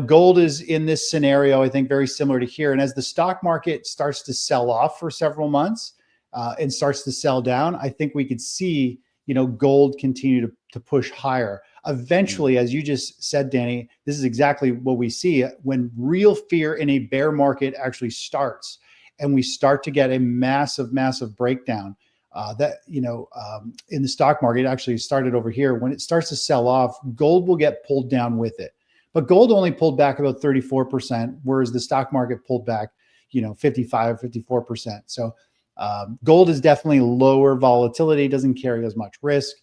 Gold is in this scenario, I think, very similar to here. And as the stock market starts to sell off for several months and starts to sell down, I think we could see, gold continue to push higher. Eventually, as you just said, Danny, this is exactly what we see when real fear in a bear market actually starts, and we start to get a massive, massive breakdown. In the stock market, actually started over here. When it starts to sell off, gold will get pulled down with it. But gold only pulled back about 34%, whereas the stock market pulled back, 55, 54%. So gold is definitely lower volatility, doesn't carry as much risk.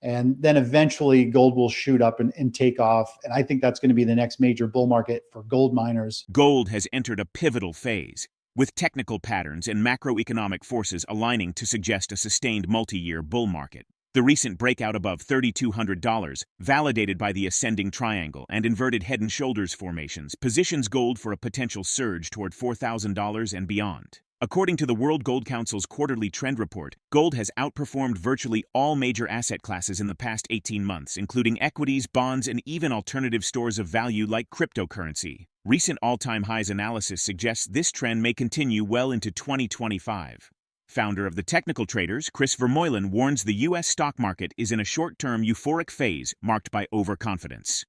And then eventually gold will shoot up and take off. And I think that's going to be the next major bull market for gold miners. Gold has entered a pivotal phase, with technical patterns and macroeconomic forces aligning to suggest a sustained multi-year bull market. The recent breakout above $3,200, validated by the ascending triangle and inverted head and shoulders formations, positions gold for a potential surge toward $4,000 and beyond. According to the World Gold Council's quarterly trend report, gold has outperformed virtually all major asset classes in the past 18 months, including equities, bonds, and even alternative stores of value like cryptocurrency. Recent all-time highs analysis suggests this trend may continue well into 2025. Founder of the Technical Traders, ChrisVermeulen, warns the U.S. stock market is in a short-term euphoric phase marked by overconfidence.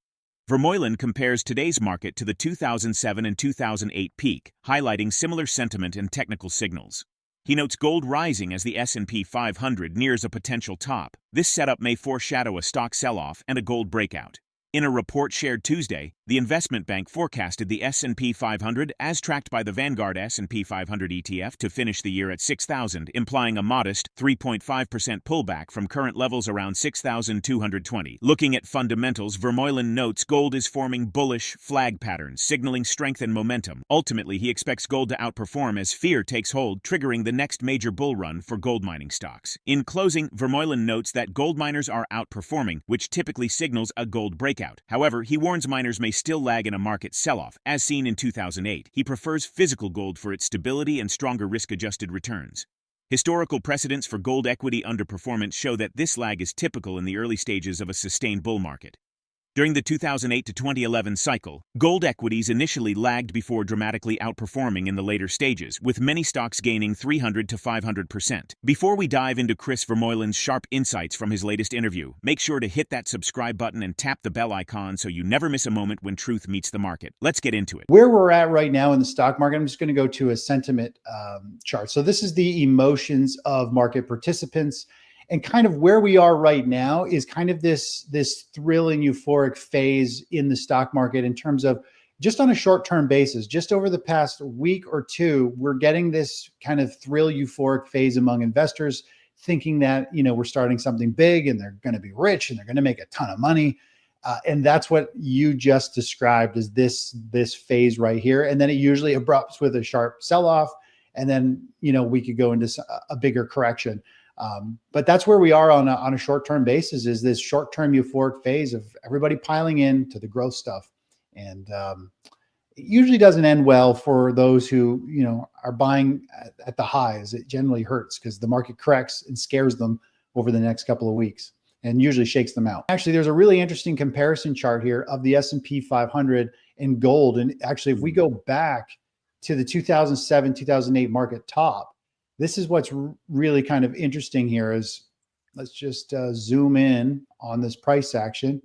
Vermeulen compares today's market to the 2007 and 2008 peak, highlighting similar sentiment and technical signals. He notes gold rising as the S&P 500 nears a potential top. This setup may foreshadow a stock sell-off and a gold breakout. In a report shared Tuesday, the investment bank forecasted the S&P 500, as tracked by the Vanguard S&P 500 ETF, to finish the year at 6,000, implying a modest 3.5% pullback from current levels around 6,220. Looking at fundamentals, Vermeulen notes gold is forming bullish flag patterns, signaling strength and momentum. Ultimately, he expects gold to outperform as fear takes hold, triggering the next major bull run for gold mining stocks. In closing, Vermeulen notes that gold miners are outperforming, which typically signals a gold breakout. However, he warns miners may still lag in a market sell-off, as seen in 2008. He prefers physical gold for its stability and stronger risk-adjusted returns. Historical precedents for gold equity underperformance show that this lag is typical in the early stages of a sustained bull market. During the 2008 to 2011 cycle, gold equities initially lagged before dramatically outperforming in the later stages, with many stocks gaining 300 to 500%. Before we dive into ChrisVermeulen's sharp insights from his latest interview, make sure to hit that subscribe button and tap the bell icon so you never miss a moment when truth meets the market. Let's get into it. Where we're at right now in the stock market, I'm just going to go to a sentiment chart. So this is the emotions of market participants. And kind of where we are right now is kind of this thrilling euphoric phase in the stock market in terms of just on a short-term basis. Just over the past week or two, we're getting this kind of thrill euphoric phase among investors, thinking that, we're starting something big and they're going to be rich and they're going to make a ton of money. And that's what you just described as this phase right here. And then it usually abrupts with a sharp sell-off. And then, we could go into a bigger correction. But that's where we are on a short-term basis, is this short-term euphoric phase of everybody piling in to the growth stuff. And it usually doesn't end well for those who, are buying at the highs. It generally hurts because the market corrects and scares them over the next couple of weeks and usually shakes them out. Actually, there's a really interesting comparison chart here of the S&P 500 and gold. And actually, if we go back to the 2007, 2008 market top, this is what's really kind of interesting here is, let's just zoom in on this price action.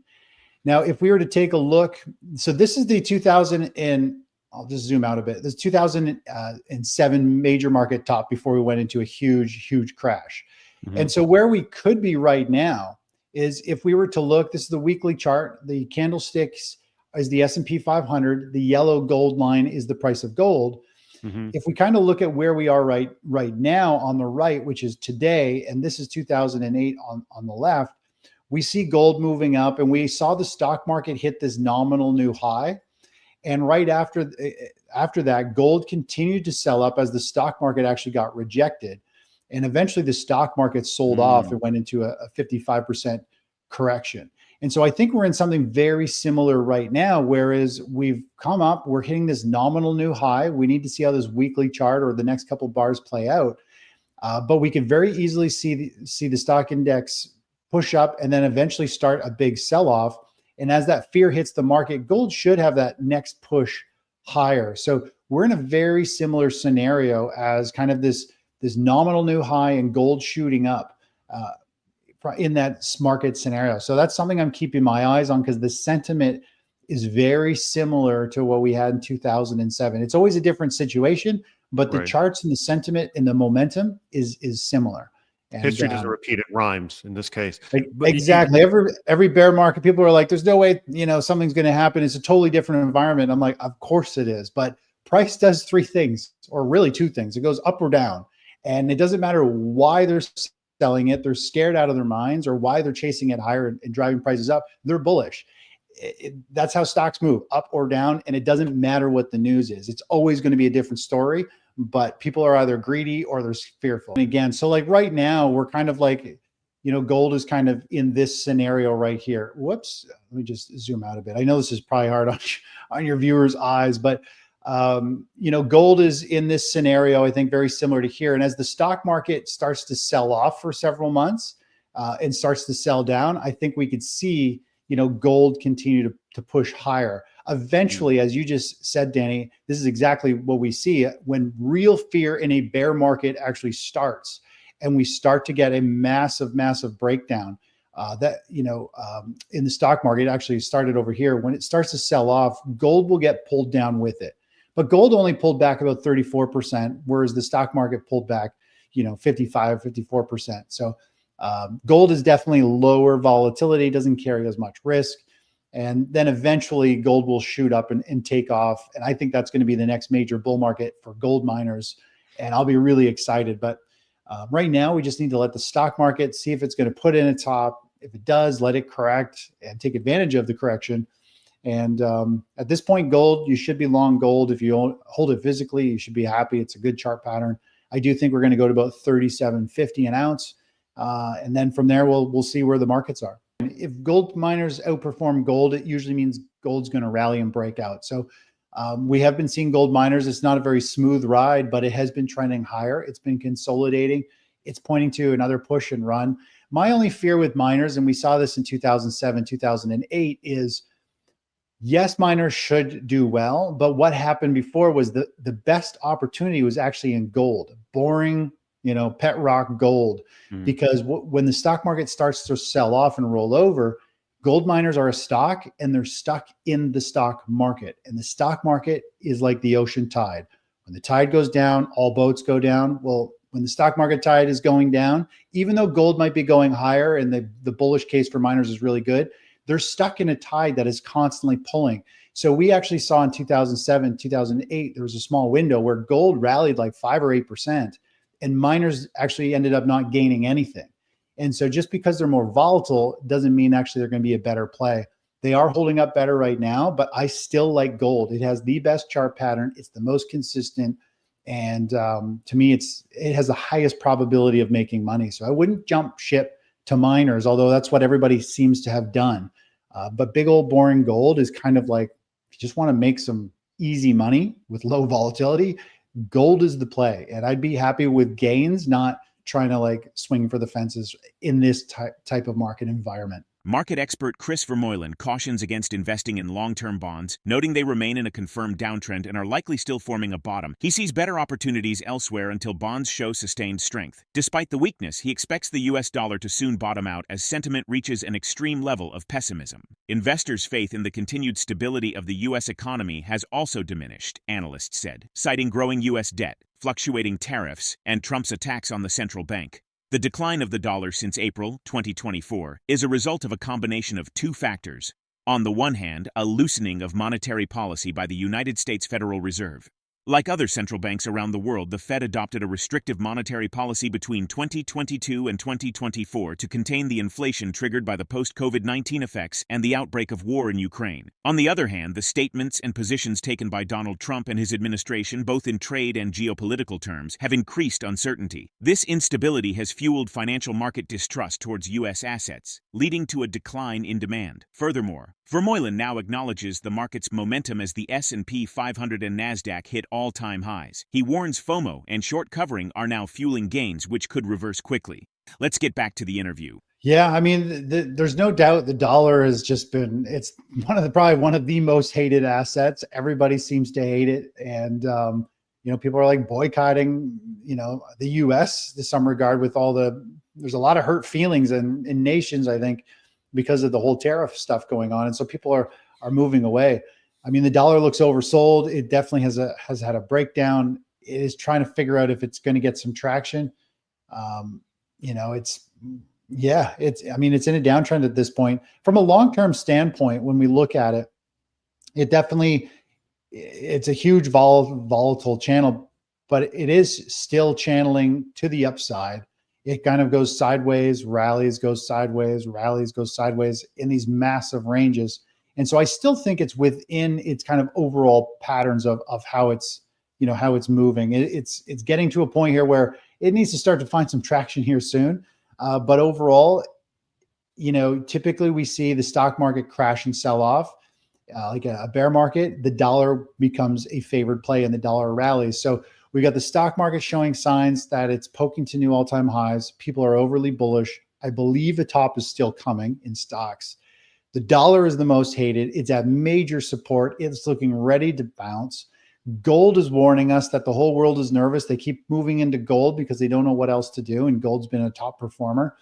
Now, if we were to take a look, so this is the 2000 and I'll just zoom out a bit. This 2007 major market top before we went into a huge crash. Mm-hmm. And so where we could be right now is if we were to look, this is the weekly chart, the candlesticks is the S&P 500, the yellow gold line is the price of gold. Mm-hmm. If we kind of look at where we are right now on the right, which is today, and this is 2008 on the left, we see gold moving up, and we saw the stock market hit this nominal new high. And right after that, gold continued to sell up as the stock market actually got rejected. And eventually the stock market sold off and went into a 55% correction. And so I think we're in something very similar right now, whereas we've come up, we're hitting this nominal new high. We need to see how this weekly chart or the next couple bars play out. But we can very easily see the stock index push up and then eventually start a big sell-off. And as that fear hits the market, gold should have that next push higher. So we're in a very similar scenario as kind of this nominal new high and gold shooting up in that market scenario. So that's something I'm keeping my eyes on, because the sentiment is very similar to what we had in 2007. It's always a different situation, but the charts and the sentiment and the momentum is similar. And history doesn't repeat, it rhymes in this case. Exactly. Every bear market, people are like, there's no way, something's going to happen. It's a totally different environment. I'm like, of course it is. But price does three things, or really two things. It goes up or down. And it doesn't matter why they're selling it. They're scared out of their minds, or why they're chasing it higher and driving prices up. They're bullish. That's how stocks move, up or down. And it doesn't matter what the news is. It's always going to be a different story. But people are either greedy or they're fearful. And again, so like right now, we're kind of like, gold is kind of in this scenario right here. Whoops. Let me just zoom out a bit. I know this is probably hard on your viewers' eyes, but gold is in this scenario, I think, very similar to here. And as the stock market starts to sell off for several months and starts to sell down, I think we could see, gold continue to push higher. Eventually, as you just said, Danny, this is exactly what we see when real fear in a bear market actually starts, and we start to get a massive breakdown. In the stock market, actually started over here. When it starts to sell off, gold will get pulled down with it. But gold only pulled back about 34%, whereas the stock market pulled back, 55, 54%. So gold is definitely lower volatility, doesn't carry as much risk. And then eventually gold will shoot up and take off. And I think that's going to be the next major bull market for gold miners. And I'll be really excited. But right now, we just need to let the stock market see if it's going to put in a top. If it does, let it correct and take advantage of the correction. And at this point, gold, you should be long gold. If you hold it physically, you should be happy. It's a good chart pattern. I do think we're going to go to about $37.50 an ounce. And then from there, we'll see where the markets are. If gold miners outperform gold, it usually means gold's going to rally and break out. So we have been seeing gold miners. It's not a very smooth ride, but it has been trending higher. It's been consolidating. It's pointing to another push and run. My only fear with miners, and we saw this in 2007, 2008, is yes, miners should do well, but what happened before was the best opportunity was actually in gold, boring, pet rock gold, because when the stock market starts to sell off and roll over, gold miners are a stock and they're stuck in the stock market. And the stock market is like the ocean tide. When the tide goes down, all boats go down. Well, when the stock market tide is going down, even though gold might be going higher and the bullish case for miners is really good, they're stuck in a tide that is constantly pulling. So we actually saw in 2007, 2008, there was a small window where gold rallied like 5 or 8%. And miners actually ended up not gaining anything. And so just because they're more volatile doesn't mean actually they're going to be a better play. They are holding up better right now, but I still like gold. It has the best chart pattern. It's the most consistent. And to me, it has the highest probability of making money. So I wouldn't jump ship to miners, although that's what everybody seems to have done. But big old boring gold is kind of like, if you just want to make some easy money with low volatility, gold is the play. And I'd be happy with gains, not trying to like swing for the fences in this type of market environment. Market expert ChrisVermeulen cautions against investing in long-term bonds, noting they remain in a confirmed downtrend and are likely still forming a bottom. He sees better opportunities elsewhere until bonds show sustained strength. Despite the weakness, he expects the US dollar to soon bottom out as sentiment reaches an extreme level of pessimism. Investors' faith in the continued stability of the US economy has also diminished, analysts said, citing growing US debt, fluctuating tariffs, and Trump's attacks on the central bank. The decline of the dollar since April 2024 is a result of a combination of two factors. On the one hand, a loosening of monetary policy by the United States Federal Reserve. Like other central banks around the world, the Fed adopted a restrictive monetary policy between 2022 and 2024 to contain the inflation triggered by the post-COVID-19 effects and the outbreak of war in Ukraine. On the other hand, the statements and positions taken by Donald Trump and his administration, both in trade and geopolitical terms, have increased uncertainty. This instability has fueled financial market distrust towards U.S. assets, leading to a decline in demand. Furthermore, Vermeulen now acknowledges the market's momentum as the S&P 500 and NASDAQ hit all-time highs. He warns FOMO and short covering are now fueling gains which could reverse quickly. Let's get back to the interview. Yeah, I mean, there's no doubt the dollar has just been—it's probably one of the most hated assets. Everybody seems to hate it, and people are like boycotting, the U.S. to some regard with all there's a lot of hurt feelings in nations, I think, because of the whole tariff stuff going on, and so people are moving away. I mean, the dollar looks oversold. It definitely has had a breakdown. It is trying to figure out if it's going to get some traction. It's yeah, I mean, it's in a downtrend at this point. From a long-term standpoint, when we look at it, it's a huge volatile channel, but it is still channeling to the upside. It kind of goes sideways, rallies, goes sideways, rallies, goes sideways in these massive ranges. And so I still think it's within its kind of overall patterns of how it's, how it's moving. It's getting to a point here where it needs to start to find some traction here soon. But overall, typically we see the stock market crash and sell off. Like a bear market, the dollar becomes a favored play and the dollar rallies. So we got the stock market showing signs that it's poking to new all-time highs. People are overly bullish. I believe the top is still coming in stocks. The dollar is the most hated. It's at major support. It's looking ready to bounce. Gold is warning us that the whole world is nervous. They keep moving into gold because they don't know what else to do, and gold's been a top performer.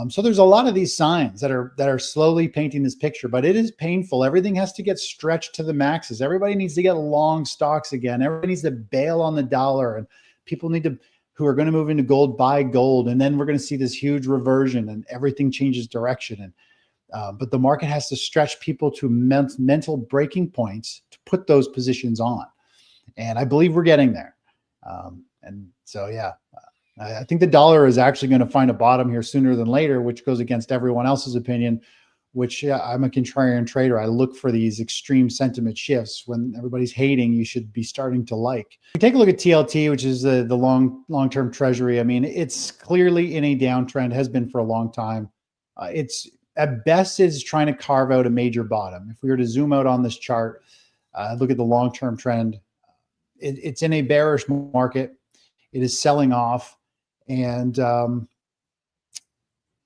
So there's a lot of these signs that are slowly painting this picture, but it is painful. Everything has to get stretched to the maxes. Everybody needs to get long stocks again. Everybody needs to bail on the dollar, and people who are going to move into gold, buy gold, and then we're going to see this huge reversion, and everything changes direction. But the market has to stretch people to mental breaking points to put those positions on. And I believe we're getting there. And so, yeah, I think the dollar is actually going to find a bottom here sooner than later, which goes against everyone else's opinion, which I'm a contrarian trader. I look for these extreme sentiment shifts. When everybody's hating, you should be starting to like. We take a look at TLT, which is the long-term treasury. I mean, it's clearly in a downtrend, has been for a long time. It's at best is trying to carve out a major bottom. If we were to zoom out on this chart, look at the long-term trend, it's in a bearish market. It is selling off. And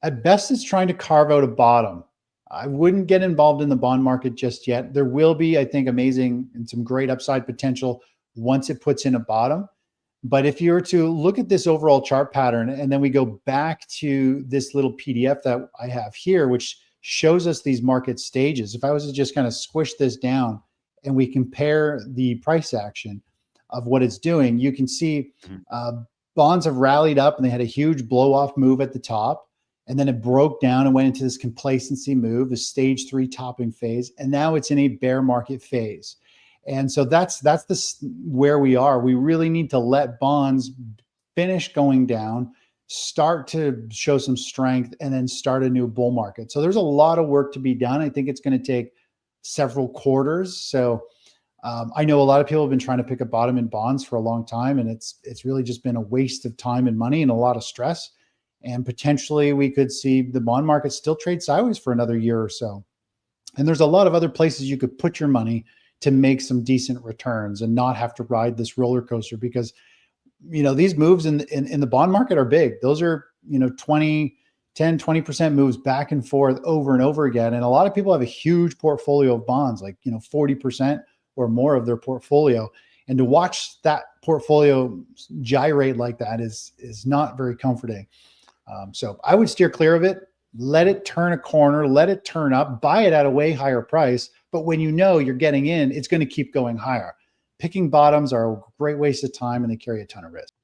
at best, it's trying to carve out a bottom. I wouldn't get involved in the bond market just yet. There will be, I think, amazing and some great upside potential once it puts in a bottom. But if you were to look at this overall chart pattern, and then we go back to this little PDF that I have here, which shows us these market stages. If I was to just kind of squish this down and we compare the price action of what it's doing, you can see bonds have rallied up and they had a huge blow off move at the top. And then it broke down and went into this complacency move, the stage 3 topping phase. And now it's in a bear market phase. And so that's where we are. We really need to let bonds finish going down, start to show some strength, and then start a new bull market. So there's a lot of work to be done. I think it's going to take several quarters. So I know a lot of people have been trying to pick a bottom in bonds for a long time, and it's really just been a waste of time and money and a lot of stress. And potentially we could see the bond market still trade sideways for another year or so. And there's a lot of other places you could put your money to make some decent returns and not have to ride this roller coaster, because these moves in the bond market are big. Those are 10-20% moves back and forth over and over again. And a lot of people have a huge portfolio of bonds, like 40% or more of their portfolio. And to watch that portfolio gyrate like that is not very comforting. So I would steer clear of it. Let it turn a corner, let it turn up, buy it at a way higher price. But when you're getting in, it's going to keep going higher. Picking bottoms are a great waste of time, and they carry a ton of risk.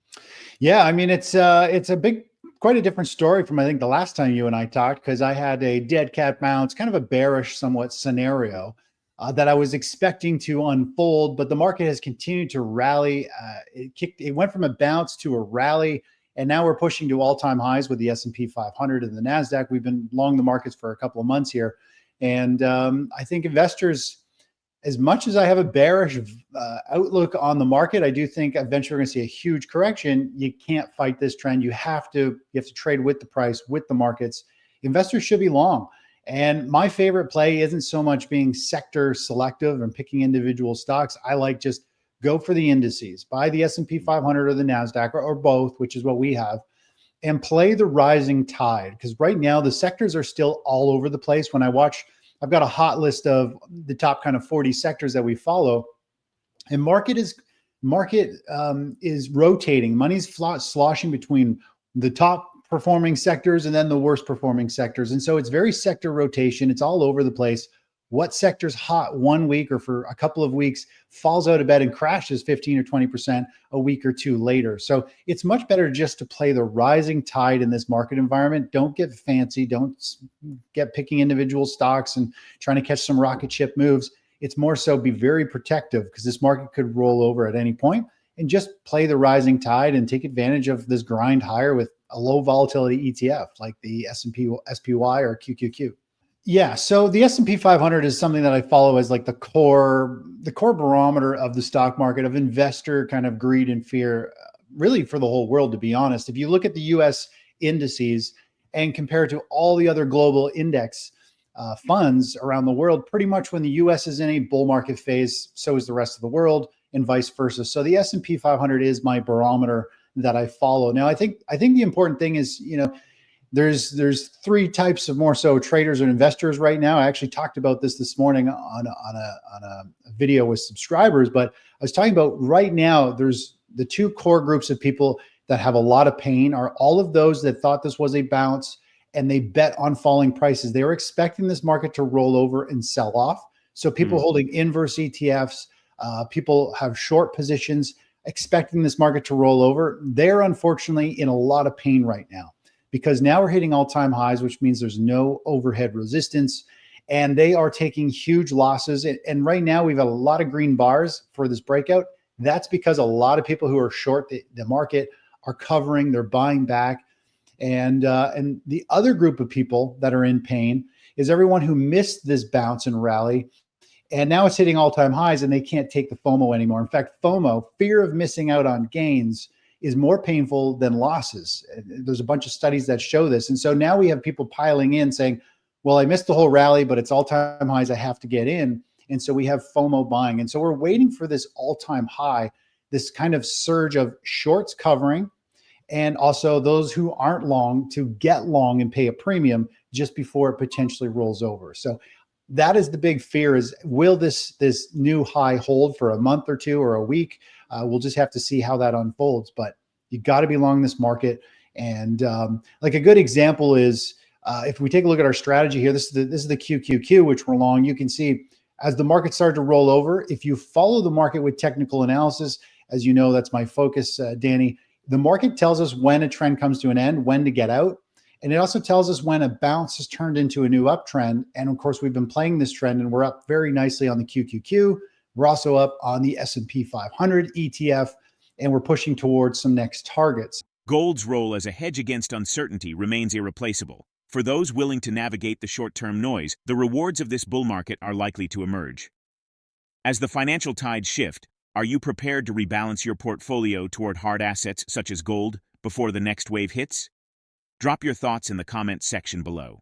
Yeah, I mean, it's quite a different story from, I think, the last time you and I talked, because I had a dead cat bounce, kind of a bearish somewhat scenario that I was expecting to unfold, but the market has continued to rally. It went from a bounce to a rally, and now we're pushing to all-time highs with the S&P 500 and the NASDAQ. We've been long the markets for a couple of months here. And I think investors, as much as I have a bearish outlook on the market, I do think eventually we're going to see a huge correction. You can't fight this trend. You have to trade with the price, with the markets. Investors should be long. And my favorite play isn't so much being sector selective and picking individual stocks. I like just go for the indices, buy the S&P 500 or the NASDAQ or both, which is what we have. and play the rising tide. Because right now the sectors are still all over the place. When I watch, I've got a hot list of the top kind of 40 sectors that we follow, and market is rotating. Money's sloshing between the top performing sectors and then the worst performing sectors. And so it's very sector rotation. It's all over the place. What sector's hot 1 week or for a couple of weeks falls out of bed and crashes 15 or 20% a week or two later. So it's much better just to play the rising tide in this market environment. Don't get fancy. Don't get picking individual stocks and trying to catch some rocket ship moves. It's more so be very protective, because this market could roll over at any point, and just play the rising tide and take advantage of this grind higher with a low volatility ETF like the S&P SPY or QQQ. Yeah, so the S&P 500 is something that I follow as like the core barometer of the stock market, of investor kind of greed and fear, really for the whole world, to be honest. If you look at the US indices and compare it to all the other global index funds around the world, pretty much when the US is in a bull market phase, so is the rest of the world, and vice versa. So the S&P 500 is my barometer that I follow. Now, I think the important thing is, there's three types of more so traders and investors right now. I actually talked about this morning on a video with subscribers, but I was talking about right now, there's the two core groups of people that have a lot of pain are all of those that thought this was a bounce and they bet on falling prices. They were expecting this market to roll over and sell off. So people holding inverse ETFs, people have short positions expecting this market to roll over. They're unfortunately in a lot of pain right now, because now we're hitting all-time highs, which means there's no overhead resistance, and they are taking huge losses. And right now we've got a lot of green bars for this breakout. That's because a lot of people who are short the market are covering, they're buying back. And the other group of people that are in pain is everyone who missed this bounce and rally, and now it's hitting all-time highs and they can't take the FOMO anymore. In fact, FOMO, fear of missing out on gains, is more painful than losses. There's a bunch of studies that show this. And so now we have people piling in saying, well, I missed the whole rally, but it's all-time highs, I have to get in. And so we have FOMO buying. And so we're waiting for this all-time high, this kind of surge of shorts covering, and also those who aren't long to get long and pay a premium just before it potentially rolls over. So that is the big fear, is will this new high hold for a month or two or a week? We'll just have to see how that unfolds, but you got to be long this market. And like a good example is if we take a look at our strategy here, this is the QQQ, which we're long. You can see as the market started to roll over, if you follow the market with technical analysis, as you know, that's my focus, Danny, the market tells us when a trend comes to an end, when to get out. And it also tells us when a bounce has turned into a new uptrend. And of course, we've been playing this trend and we're up very nicely on the QQQ. We're also up on the S&P 500 ETF, and we're pushing towards some next targets. Gold's role as a hedge against uncertainty remains irreplaceable. For those willing to navigate the short-term noise, the rewards of this bull market are likely to emerge. As the financial tides shift, are you prepared to rebalance your portfolio toward hard assets such as gold before the next wave hits? Drop your thoughts in the comments section below.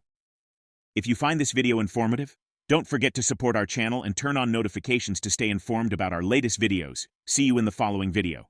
If you find this video informative, don't forget to support our channel and turn on notifications to stay informed about our latest videos. See you in the following video.